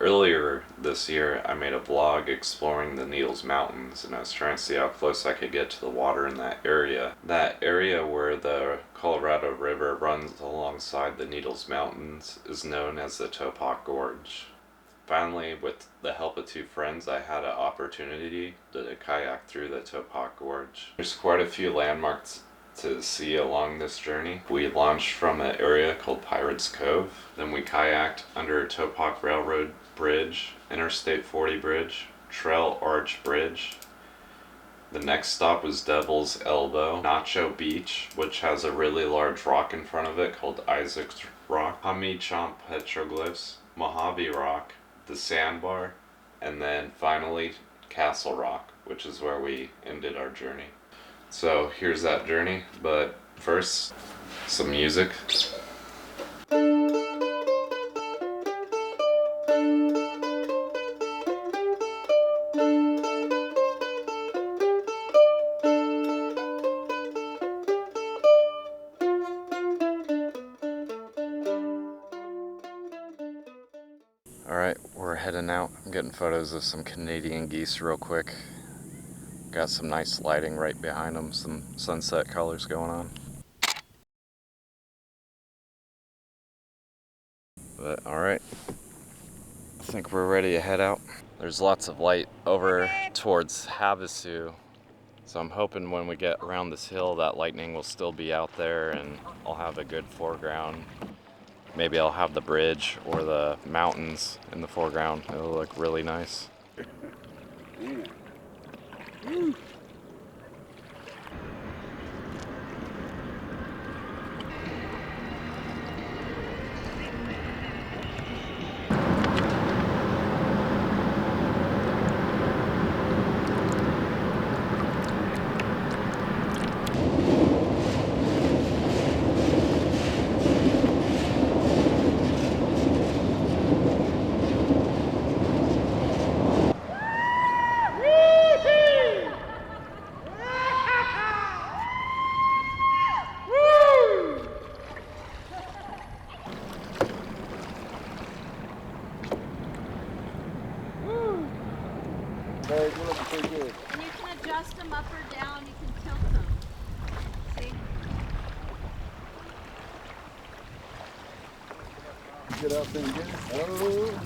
Earlier this year, I made a vlog exploring the Needles Mountains, and I was trying to see how close I could get to the water in that area. That area where the Colorado River runs alongside the Needles Mountains is known as the Topock Gorge. Finally, with the help of two friends, I had an opportunity to kayak through the Topock Gorge. There's quite a few landmarks to see along this journey. We launched from an area called Pirates Cove, then we kayaked under Topock Railroad Bridge, Interstate 40 Bridge, Trail Arch Bridge. The next stop was Devil's Elbow, Nacho Beach, which has a really large rock in front of it called Isaac's Rock, Hum-Me-Chomp Petroglyphs, Mohave Rock, the Sandbar, and then finally Castle Rock, which is where we ended our journey. So here's that journey, but first, some music. Alright, we're heading out. I'm getting photos of some Canadian geese real quick. Got some nice lighting right behind them, some sunset colors going on. But alright, I think we're ready to head out. There's lots of light over towards Havasu, so I'm hoping when we get around this hill that lightning will still be out there and I'll have a good foreground. Maybe I'll have the bridge or the mountains in the foreground. It'll look really nice. Woo. You're looking pretty good. And you can adjust them up or down, you can tilt them. See? Get up there and get it. Oh,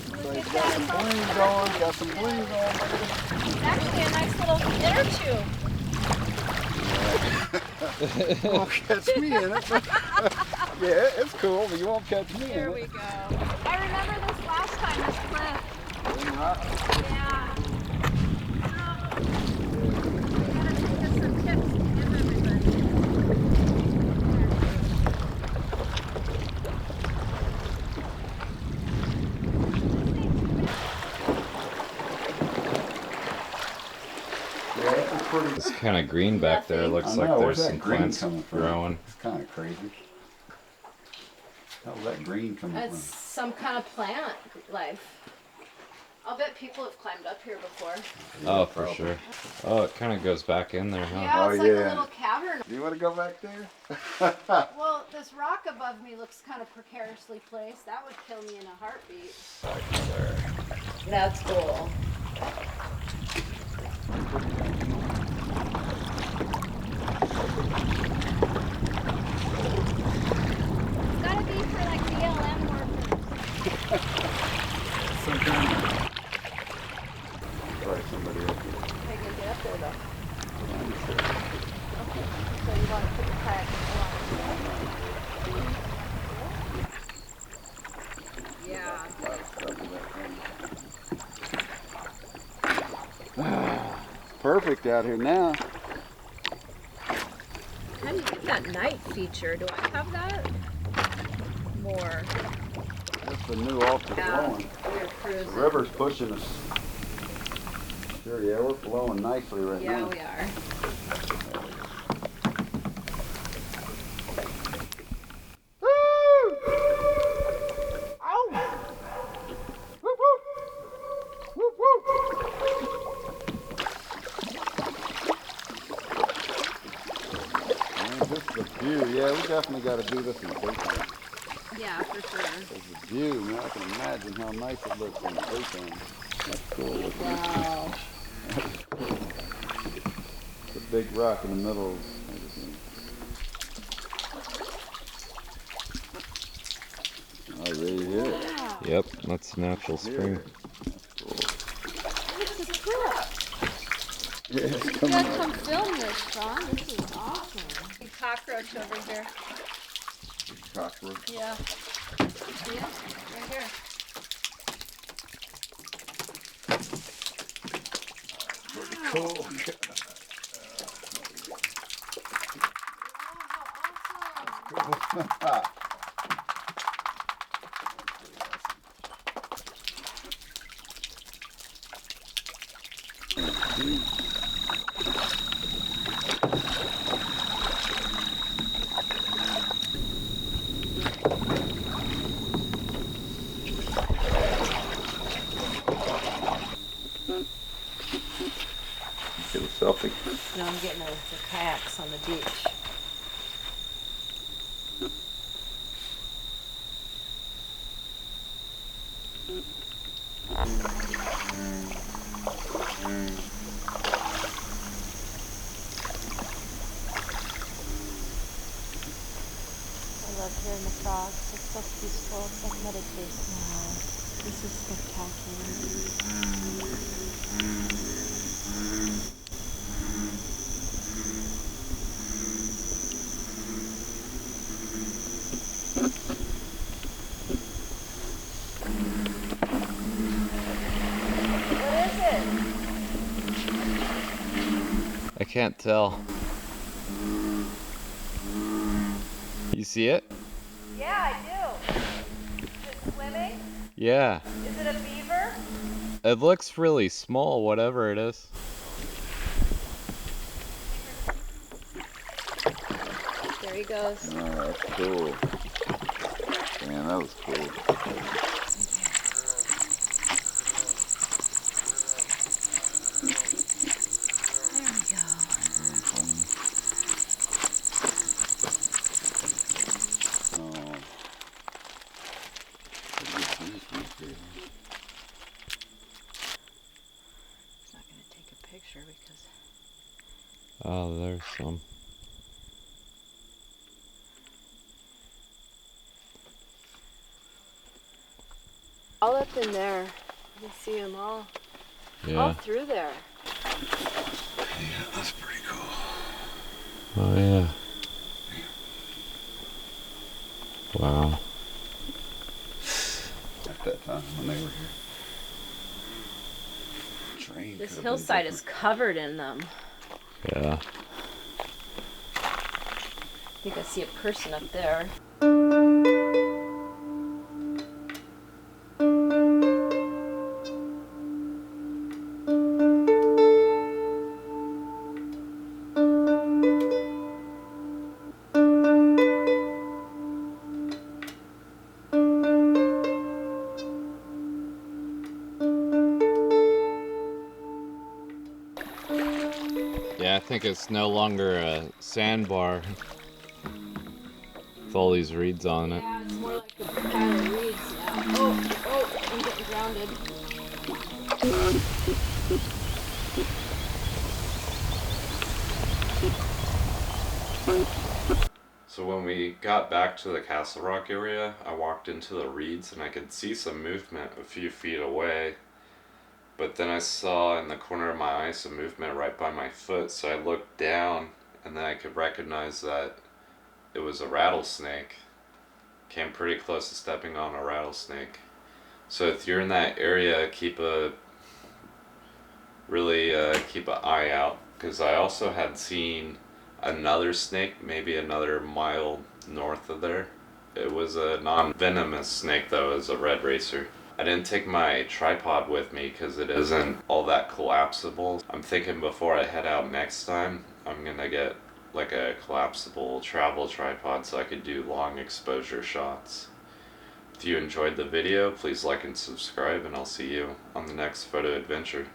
so you got some blings on, got some blings on. It's actually a nice little inner tube. You won't catch me in it. Yeah, it's cool, but you won't catch me in it. There we go. I remember this last time, this cliff. Yeah. It's kind of green back there. Looks like there's some plants growing. It's kind of crazy. How's that green coming from? It's some kind of plant life. I'll bet people have climbed up here before. Oh, for sure. Oh, it kind of goes back in there, huh? Yeah, it's like a little cavern. Do you want to go back there? Well, this rock above me looks kind of precariously placed. That would kill me in a heartbeat. That's cool. It's gotta be for like BLM workers. Sometimes. Right, somebody up here. They can get up there though. Okay, so you want to put your kayak in the water? Yeah. Perfect out here now. How do you get that night feature? Do I have that? More. That's the new off the flowing. We're cruising. The river's pushing us. Sure, yeah, we're flowing nicely right now. Yeah, we are. Yeah, we definitely got to do this in the daytime. Yeah. Yeah, for sure. There's the view, man. I can imagine how nice it looks in the daytime. That's cool, isn't it? Wow. It's a big rock in the middle of everything. Oh, really hear it? Wow. Yep, that's a natural Hear spring. it. That's cool. This is cool. Yeah, it's You coming gotta up. come film this, Sean. This is awesome. Big cockroach over here. Cockroach. Yeah. See it? Right here. Cool. Oh, how awesome. Get a selfie. No, I'm getting the kayaks on the beach. I love hearing the frogs. It's so peaceful. It's like meditation. Wow. This is spectacular. What is it? I can't tell. You see it? Yeah, I do. Is it swimming? Yeah. Is it a beaver? It looks really small, whatever it is. There he goes. Oh, that's cool. Man, that was cool. There we go. Oh. He's not going to take a picture because... Oh, there's some. All up in there. You can see them all Yeah. through there. Yeah, that's pretty cool. Oh, yeah. Wow. At that time when they were here. Train This could've been hillside is different. covered in them. Yeah. I think I see a person up there. Yeah, I think it's no longer a sandbar with all these reeds on it. Yeah, it's more like a pile of reeds now. Oh, I'm getting grounded. So when we got back to the Castle Rock area, I walked into the reeds and I could see some movement a few feet away. But then I saw in the corner of my eye some movement right by my foot, so I looked down and then I could recognize that it was a rattlesnake. Came pretty close to stepping on a rattlesnake. So if you're in that area, keep an eye out, because I also had seen another snake, maybe another mile north of there. It was a non-venomous snake though, it was a red racer. I didn't take my tripod with me because it isn't all that collapsible. I'm thinking before I head out next time, I'm gonna get like a collapsible travel tripod so I could do long exposure shots. If you enjoyed the video, please like and subscribe, and I'll see you on the next photo adventure.